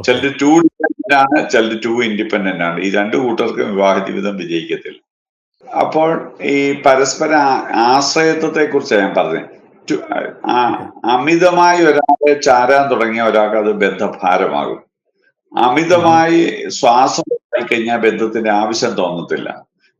ചിലർ ടു ഡിപെൻഡന്റ് ആണ്, ചിലർ ടു ഇൻഡിപെൻഡന്റ് ആണ്. ഈ രണ്ടു കൂട്ടർക്കും വിവാഹ ജീവിതം വിജയിക്കത്തില്ല. അപ്പോൾ ഈ പരസ്പര ആശ്രയത്വത്തെ കുറിച്ച് ഞാൻ പറഞ്ഞത്. അമിതമായി ഒരാളെ ചാരാൻ തുടങ്ങിയ ഒരാൾക്ക് അത് ബന്ധഭാരമാകും. അമിതമായി ശ്വാസം കഴിഞ്ഞാൽ ബന്ധത്തിന്റെ ആവശ്യം തോന്നത്തില്ല.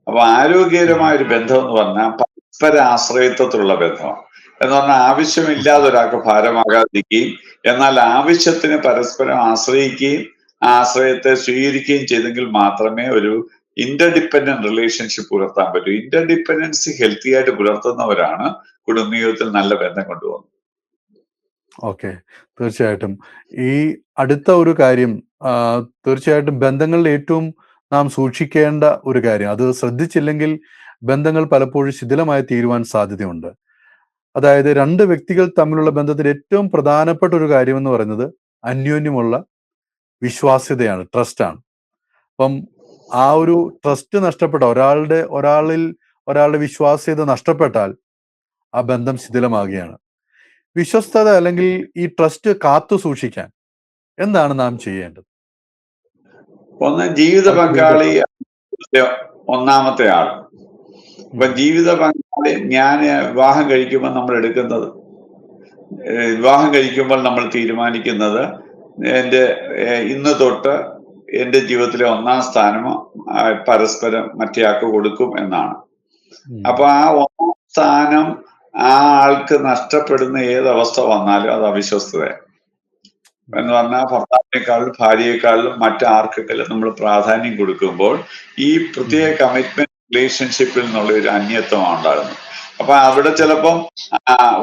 അപ്പൊ ആരോഗ്യകരമായ ഒരു ബന്ധം എന്ന് പറഞ്ഞാൽ പരസ്പര ആശ്രയത്വത്തിലുള്ള ബന്ധമാണ്. എന്ന് പറഞ്ഞാൽ ആവശ്യമില്ലാതെ ഒരാൾക്ക് ഭാരമാകാതിരിക്കുകയും എന്നാൽ ആവശ്യത്തിന് പരസ്പരം ആശ്രയിക്കുകയും ആശ്രയത്തെ സ്വീകരിക്കുകയും ചെയ്തെങ്കിൽ മാത്രമേ ഒരു ഇന്റർഡിപെൻഡന്റ് റിലേഷൻഷിപ്പ് പുലർത്താൻ പറ്റൂ. ഇന്റർഡിപെൻഡൻസി ഹെൽത്തി ആയിട്ട് പുലർത്തുന്നവരാണ് കുടുംബജീവിതത്തിൽ നല്ല ബന്ധം കൊണ്ടുപോകുന്നത്. ഓക്കെ, തീർച്ചയായിട്ടും. ഈ അടുത്ത ഒരു കാര്യം, തീർച്ചയായിട്ടും ബന്ധങ്ങളിൽ ഏറ്റവും നാം സൂക്ഷിക്കേണ്ട ഒരു കാര്യം, അത് ശ്രദ്ധിച്ചില്ലെങ്കിൽ ബന്ധങ്ങൾ പലപ്പോഴും ശിഥിലമായി തീരുവാൻ സാധ്യതയുണ്ട്. അതായത് രണ്ട് വ്യക്തികൾ തമ്മിലുള്ള ബന്ധത്തിൽ ഏറ്റവും പ്രധാനപ്പെട്ട ഒരു കാര്യം എന്ന് പറയുന്നത് അന്യോന്യമുള്ള വിശ്വാസ്യതയാണ്, ട്രസ്റ്റാണ്. അപ്പം ആ ഒരു ട്രസ്റ്റ് നഷ്ടപ്പെട്ട ഒരാളുടെ വിശ്വാസ്യത നഷ്ടപ്പെട്ടാൽ ആ ബന്ധം ശിഥിലമാകുകയാണ്. വിശ്വസ്തത അല്ലെങ്കിൽ ഈ ട്രസ്റ്റ് കാത്തു സൂക്ഷിക്കാൻ എന്താണ് നാം ചെയ്യേണ്ടത്? ഒന്ന്, ജീവിത പങ്കാളി ഒന്നാമത്തെ ആൾ. അപ്പൊ ജീവിത പങ്കാളി, ഞാൻ വിവാഹം കഴിക്കുമ്പോൾ നമ്മൾ തീരുമാനിക്കുന്നത് ഇന്ന് തൊട്ട് എന്റെ ജീവിതത്തിലെ ഒന്നാം സ്ഥാനം പരസ്പരം മറ്റേയാൾക്ക് കൊടുക്കും എന്നാണ്. അപ്പൊ ആ ഒന്നാം സ്ഥാനം ആ ആൾക്ക് നഷ്ടപ്പെടുന്ന ഏതവസ്ഥ വന്നാലും അത് അവിശ്വസ്തതയാണ്. എന്ന് പറഞ്ഞാൽ ഭർത്താവിനേക്കാളും ഭാര്യയെക്കാളും മറ്റാർക്കെങ്കിലും നമ്മൾ പ്രാധാന്യം കൊടുക്കുമ്പോൾ ഈ പ്രത്യേക കമ്മിറ്റ്മെന്റ് റിലേഷൻഷിപ്പിൽ നിന്നുള്ള ഒരു അന്യത്വമാണ് ഉണ്ടാകുന്നത്. അപ്പൊ അവിടെ ചിലപ്പം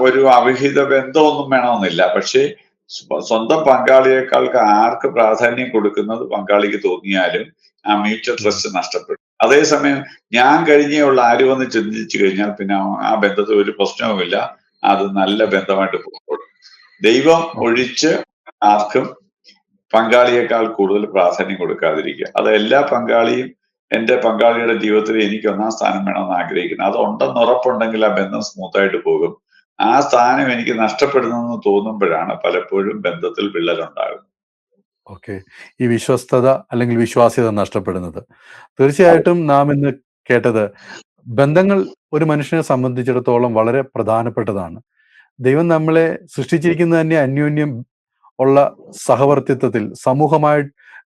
ഒരു അവിഹിത ബന്ധമൊന്നും വേണമെന്നില്ല. പക്ഷെ സ്വന്തം പങ്കാളിയേക്കാൾക്ക് ആർക്ക് പ്രാധാന്യം കൊടുക്കുന്നത് പങ്കാളിക്ക് തോന്നിയാലും ആ മ്യൂച്വൽ ട്രസ്റ്റ് നഷ്ടപ്പെടും. അതേസമയം ഞാൻ കഴിഞ്ഞേ ഉള്ള ആര് വന്ന് ചിന്തിച്ചു കഴിഞ്ഞാൽ പിന്നെ ആ ബന്ധത്തിൽ ഒരു പ്രശ്നവുമില്ല. അത് നല്ല ബന്ധമായിട്ട് പോകും. ദൈവം ഓക്കെ. ഒഴിച്ച് ആർക്കും പങ്കാളിയേക്കാൾ കൂടുതൽ പ്രാധാന്യം കൊടുക്കാതിരിക്കുക. അത് എല്ലാ പങ്കാളിയും എന്റെ പങ്കാളിയുടെ ജീവിതത്തിൽ എനിക്ക് ഒന്നാം സ്ഥാനം വേണമെന്ന് ആഗ്രഹിക്കുന്നു. അത് ഉണ്ടെന്ന് ഉറപ്പുണ്ടെങ്കിൽ ആ ബന്ധം സ്മൂത്തായിട്ട് പോകും. ആ സ്ഥാനം എനിക്ക് നഷ്ടപ്പെടുന്നെന്ന് തോന്നുമ്പോഴാണ് പലപ്പോഴും ബന്ധത്തിൽ വിള്ളലുണ്ടാകുന്നത്. ഓക്കെ. ഈ വിശ്വസ്തത അല്ലെങ്കിൽ വിശ്വാസ്യത നഷ്ടപ്പെടുന്നത്. അതെ. തീർച്ചയായിട്ടും നാം ഇന്ന് കേട്ടത് ബന്ധങ്ങൾ ഒരു മനുഷ്യനെ സംബന്ധിച്ചിടത്തോളം വളരെ പ്രധാനപ്പെട്ടതാണ്. ദൈവം നമ്മളെ സൃഷ്ടിച്ചിരിക്കുന്നത് തന്നെ അന്യോന്യം ഉള്ള സഹവർത്തിത്വത്തിൽ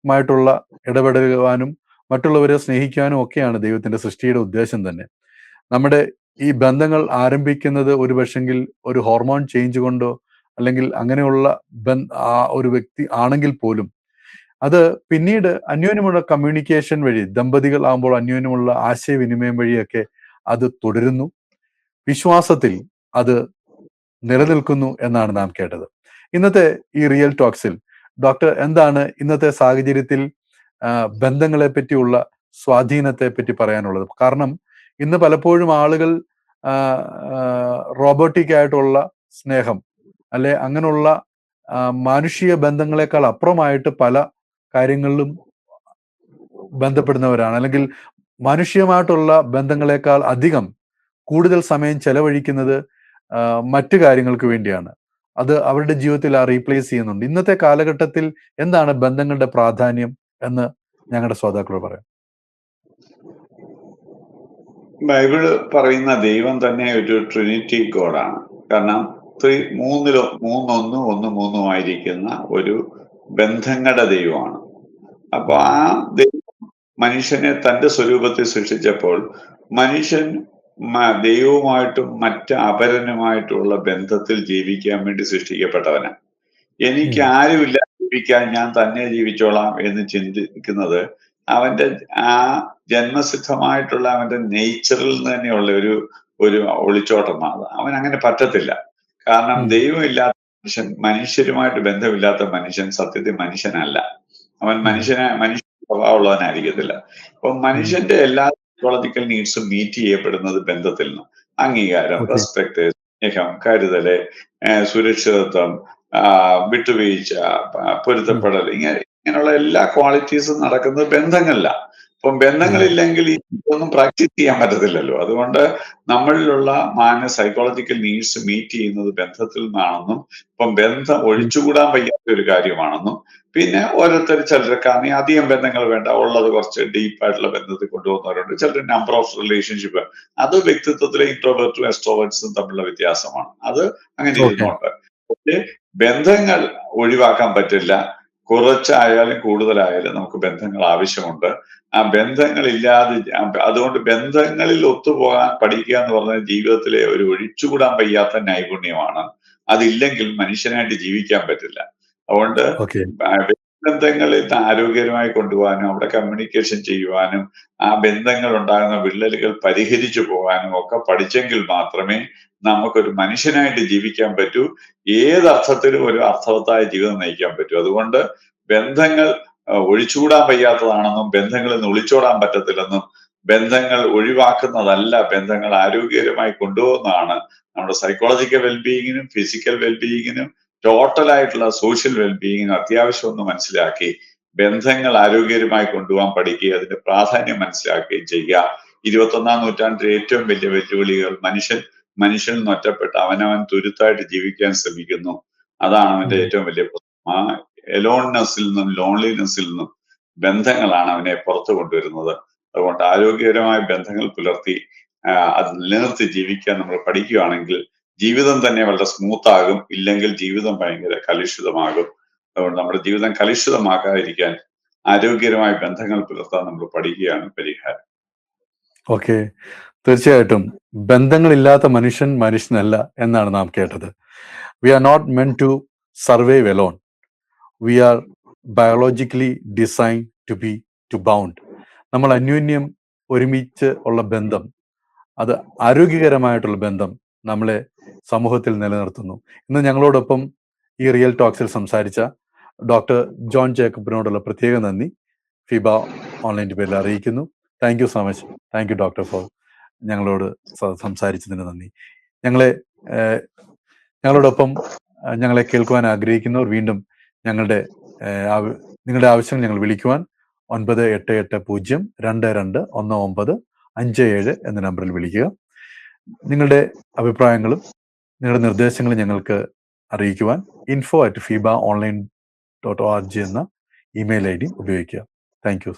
മായിട്ടുള്ള ഇടപെടുവാനും മറ്റുള്ളവരെ സ്നേഹിക്കാനും ഒക്കെയാണ് ദൈവത്തിന്റെ സൃഷ്ടിയുടെ ഉദ്ദേശം തന്നെ. നമ്മുടെ ഈ ബന്ധങ്ങൾ ആരംഭിക്കുന്നത് ഒരുപക്ഷെങ്കിൽ ഒരു ഹോർമോൺ ചേഞ്ച് കൊണ്ടോ അല്ലെങ്കിൽ അങ്ങനെയുള്ള ആ ഒരു വ്യക്തി ആണെങ്കിൽ പോലും അത് പിന്നീട് അന്യോന്യമുള്ള കമ്മ്യൂണിക്കേഷൻ വഴി ദമ്പതികൾ ആകുമ്പോൾ അന്യോന്യമുള്ള ആശയവിനിമയം വഴിയൊക്കെ അത് തുടരുന്നു. വിശ്വാസത്തിൽ അത് നിലനിൽക്കുന്നു എന്നാണ് നാം കേട്ടത്. ഇന്നത്തെ ഈ റിയൽ ടോക്സിൽ ഡോക്ടർ എന്താണ് ഇന്നത്തെ സാഹചര്യത്തിൽ ബന്ധങ്ങളെ പറ്റിയുള്ള സ്വാധീനത്തെ പറ്റി പറയാനുള്ളത്? കാരണം ഇന്ന് പലപ്പോഴും ആളുകൾ റോബോട്ടിക് ആയിട്ടുള്ള സ്നേഹം അല്ലെ അങ്ങനെയുള്ള മാനുഷിക ബന്ധങ്ങളെക്കാൾ അപ്പുറമായിട്ട് പല കാര്യങ്ങളിലും ബന്ധപ്പെടുന്നവരാണ്. അല്ലെങ്കിൽ മാനുഷികമായിട്ടുള്ള ബന്ധങ്ങളെക്കാൾ അധികം കൂടുതൽ സമയം ചെലവഴിക്കുന്നത് മറ്റു കാര്യങ്ങൾക്ക് വേണ്ടിയാണ്. അത് അവരുടെ ജീവിതത്തിൽ റീപ്ലേസ് ചെയ്യുന്നുണ്ട്. ഇന്നത്തെ കാലഘട്ടത്തിൽ എന്താണ് ബന്ധങ്ങളുടെ പ്രാധാന്യം എന്ന് ഞങ്ങളുടെ ശ്രോതാക്കളോട് പറയാം. ബൈബിള് പറയുന്ന ദൈവം തന്നെ ഒരു ട്രിനിറ്റി ഗോഡാണ്. കാരണം മൂന്നൊന്നും ഒന്ന് മൂന്നുമായിരിക്കുന്ന ഒരു ബന്ധങ്ങളുടെ ദൈവമാണ്. അപ്പൊ ആ ദൈവം മനുഷ്യനെ തന്റെ സ്വരൂപത്തിൽ സൃഷ്ടിച്ചപ്പോൾ മനുഷ്യൻ ദൈവവുമായിട്ടും മറ്റ് അപരനുമായിട്ടുള്ള ബന്ധത്തിൽ ജീവിക്കാൻ വേണ്ടി സൃഷ്ടിക്കപ്പെട്ടവനാണ്. എനിക്ക് ആരുമില്ല ജീവിക്കാൻ, ഞാൻ തന്നെ ജീവിച്ചോളാം എന്ന് ചിന്തിക്കുന്നത് അവന്റെ ആ ജന്മസിദ്ധമായിട്ടുള്ള അവന്റെ നേച്ചറിൽ നിന്ന് തന്നെയുള്ള ഒരു ഒളിച്ചോട്ടമാണ്. അവൻ അങ്ങനെ പറ്റത്തില്ല. കാരണം ദൈവമില്ലാത്ത മനുഷ്യരുമായിട്ട് ബന്ധമില്ലാത്ത മനുഷ്യൻ സത്യത്തിൽ മനുഷ്യനല്ല. അവൻ മനുഷ്യ സ്വഭാവമുള്ളവനായിരിക്കത്തില്ല. അപ്പൊ മനുഷ്യന്റെ എല്ലാ സൈക്കോളജിക്കൽ നീഡ്സും മീറ്റ് ചെയ്യപ്പെടുന്നത് ബന്ധത്തിൽ നിന്ന്. അംഗീകാരം, റെസ്പെക്ട്, സ്നേഹം, കരുതല്, സുരക്ഷിതത്വം, വിട്ടുവീഴ്ച, പൊരുത്തപ്പെടൽ, ഇങ്ങനെയുള്ള എല്ലാ ക്വാളിറ്റീസും നടക്കുന്നത് ബന്ധങ്ങളിലാണ്. അപ്പം ബന്ധങ്ങളില്ലെങ്കിൽ ഇതൊന്നും പ്രാക്ടീസ് ചെയ്യാൻ പറ്റത്തില്ലല്ലോ. അതുകൊണ്ട് നമ്മളിലുള്ള സൈക്കോളജിക്കൽ നീഡ്സ് മീറ്റ് ചെയ്യുന്നത് ബന്ധത്തിൽ നിന്നാണെന്നും ഇപ്പം ബന്ധം ഒഴിച്ചുകൂടാൻ വയ്യാത്ത ഒരു കാര്യമാണെന്നും പിന്നെ ചിലർക്കാണെങ്കിൽ അധികം ബന്ധങ്ങൾ വേണ്ട, ഉള്ളത് കുറച്ച് ഡീപ്പായിട്ടുള്ള ബന്ധത്തിൽ കൊണ്ടുപോകുന്നവരുണ്ട്. ചിലർ നമ്പർ ഓഫ് റിലേഷൻഷിപ്പ്, അത് വ്യക്തിത്വത്തിലെ ഇൻട്രോവേർട്ടും എക്സ്ട്രോവേർട്സും തമ്മിലുള്ള വ്യത്യാസമാണ്. അത് അങ്ങനെ ഇരുന്നുണ്ട്. പക്ഷേ ബന്ധങ്ങൾ ഒഴിവാക്കാൻ പറ്റില്ല. കുറച്ചായാലും കൂടുതലായാലും നമുക്ക് ബന്ധങ്ങൾ ആവശ്യമുണ്ട്. ആ ബന്ധങ്ങളില്ലാതെ അതുകൊണ്ട് ബന്ധങ്ങളിൽ ഒത്തുപോകാൻ പഠിക്കുക എന്ന് പറഞ്ഞാൽ ജീവിതത്തിലെ ഒരു ഒഴിച്ചുകൂടാൻ വയ്യാത്ത നൈപുണ്യമാണ്. അതില്ലെങ്കിൽ മനുഷ്യനായിട്ട് ജീവിക്കാൻ പറ്റില്ല. അതുകൊണ്ട് ബന്ധങ്ങളിൽ ആരോഗ്യകരമായി കൊണ്ടുപോകാനും അവിടെ കമ്മ്യൂണിക്കേഷൻ ചെയ്യുവാനും ആ ബന്ധങ്ങൾ ഉണ്ടാകുന്ന വിള്ളലുകൾ പരിഹരിച്ചു പോകാനും ഒക്കെ പഠിച്ചെങ്കിൽ മാത്രമേ നമുക്കൊരു മനുഷ്യനായിട്ട് ജീവിക്കാൻ പറ്റൂ. ഏതർത്ഥത്തിലും ഒരു അർത്ഥവത്തായ ജീവിതം നയിക്കാൻ പറ്റൂ. അതുകൊണ്ട് ബന്ധങ്ങൾ ഒഴിച്ചുകൂടാൻ വയ്യാത്തതാണെന്നും ബന്ധങ്ങളിൽ നിന്ന് ഒളിച്ചോടാൻ പറ്റത്തില്ലെന്നും ബന്ധങ്ങൾ ഒഴിവാക്കുന്നതല്ല, ബന്ധങ്ങൾ ആരോഗ്യകരമായി കൊണ്ടുപോകുന്നതാണ് നമ്മുടെ സൈക്കോളജിക്കൽ വെൽബീയിങ്ങിനും ഫിസിക്കൽ വെൽബീയിങ്ങിനും ടോട്ടലായിട്ടുള്ള സോഷ്യൽ വെൽബീയിങ്ങിനും അത്യാവശ്യമെന്ന് മനസ്സിലാക്കി ബന്ധങ്ങൾ ആരോഗ്യകരമായി കൊണ്ടുപോകാൻ പഠിക്കുകയും അതിന്റെ പ്രാധാന്യം മനസ്സിലാക്കുകയും ചെയ്യുക. 21-ാം നൂറ്റാണ്ടിലെ ഏറ്റവും വലിയ വെല്ലുവിളികൾ മനുഷ്യനിൽ നിന്ന് ഒറ്റപ്പെട്ട് അവനവൻ തുരുത്തായിട്ട് ജീവിക്കാൻ ശ്രമിക്കുന്നു. അതാണ് അവന്റെ ഏറ്റവും വലിയ പ്രശ്നം. ആ എലോൺനെസ്സിൽ നിന്നും ലോൺലിനെസ്സിൽ നിന്നും ബന്ധങ്ങളാണ് അവനെ പുറത്തു കൊണ്ടുവരുന്നത്. അതുകൊണ്ട് ആരോഗ്യകരമായ ബന്ധങ്ങൾ പുലർത്തി അത് നിലനിർത്തി ജീവിക്കാൻ നമ്മൾ പഠിക്കുകയാണെങ്കിൽ ജീവിതം തന്നെ വളരെ സ്മൂത്ത് ആകും. ഇല്ലെങ്കിൽ ജീവിതം ഭയങ്കര കലുഷിതമാകും. അതുകൊണ്ട് നമ്മുടെ ജീവിതം കലുഷിതമാക്കാതിരിക്കാൻ ആരോഗ്യകരമായ ബന്ധങ്ങൾ പുലർത്താൻ നമ്മൾ പഠിക്കുകയാണ് പരിഹാരം. ഓക്കെ, തീർച്ചയായിട്ടും ബന്ധങ്ങളില്ലാത്ത മനുഷ്യൻ മനുഷ്യനല്ല എന്നാണ് നാം കേട്ടത്. We are not men to survive alone. We are biologically design to bound. നമ്മൾ അന്യോന്യം ഒരുമിച്ച് ഉള്ള ബന്ധം, അത് ആരോഗ്യകരമായിട്ടുള്ള ബന്ധം നമ്മളെ സമൂഹത്തിൽ നിലനിർത്തുന്നു. ഇന്ന് ഞങ്ങളോടൊപ്പം ഈ റിയൽ ടോക്സിൽ സംസാരിച്ച ഡോക്ടർ ജോൺ ജേക്കബിനോടുള്ള പ്രത്യേക നന്ദി FIBA ഓൺലൈൻ്റെ പേരിൽ അറിയിക്കുന്നു. Thank you so much. Thank you doctor four ഞങ്ങളോട് സംസാരിച്ചതിന് നന്ദി. ഞങ്ങളെ ഞങ്ങളോടൊപ്പം ഞങ്ങളെ കേൾക്കുവാൻ ആഗ്രഹിക്കുന്നവർ വീണ്ടും ഞങ്ങളുടെ നിങ്ങളുടെ ആവശ്യങ്ങൾ ഞങ്ങൾ വിളിക്കുവാൻ 9880221957 എന്ന നമ്പറിൽ വിളിക്കുക. നിങ്ങളുടെ അഭിപ്രായങ്ങളും നിങ്ങളുടെ നിർദ്ദേശങ്ങളും ഞങ്ങൾക്ക് അറിയിക്കുവാൻ info@fibaonline.org എന്ന ഇമെയിൽ ഐ ഡി ഉപയോഗിക്കുക. Thank you.